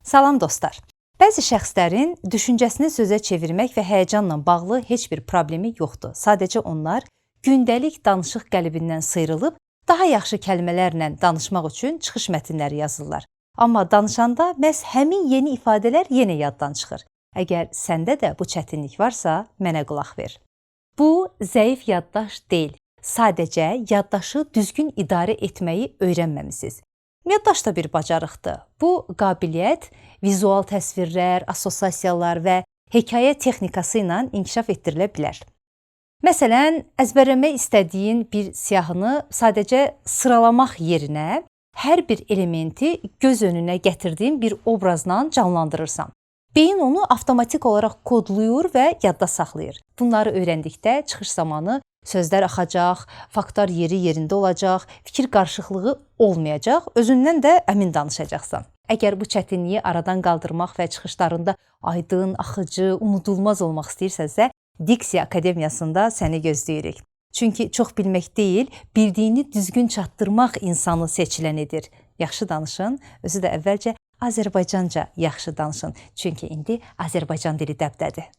Salam dostlar. Bəzi şəxslərin düşüncəsini sözə çevirmək və həyəcanla bağlı heç bir problemi yoxdur. Sadəcə onlar gündəlik danışıq qəlbindən sıyrılıb daha yaxşı kəlmələrlə danışmaq üçün çıxış mətnləri yazırlar. Amma danışanda məhz həmin yeni ifadələr yenə yaddan çıxır. Əgər səndə də bu çətinlik varsa, mənə qulaq ver. Bu zəif yaddaş deyil. Sadəcə yaddaşı düzgün idarə etməyi öyrənməmisiniz. Yaddaş da bir bacarıqdır. Bu qabiliyyət vizual təsvirlər, assosiasiyalar və hekayə texnikası ilə inkişaf etdirilə bilər. Məsələn, əzbərləmək istədiyin bir siyahını sadəcə sıralamaq yerinə hər bir elementi göz önünə gətirdiyin bir obrazla canlandırırsan. Beyin onu avtomatik olaraq kodlayır və yadda saxlayır. Bunları öyrəndikdə çıxış zamanı sözlər axacaq, faktlar yerində olacaq, fikir qarışıqlığı olmayacaq, özündən də əmin danışacaqsan. Əgər bu çətinliyi aradan qaldırmaq və çıxışlarında aydın, axıcı, unudulmaz olmaq istəyirsənsə, Diksiya Akademiyasında səni gözləyirik. Çünki çox bilmək deyil, bildiyini düzgün çatdırmaq insanı seçilən edir. Yaxşı danışın, özü də əvvəlcə Azərbaycanca yaxşı danışın. Çünki indi Azərbaycan dili dəbdədir.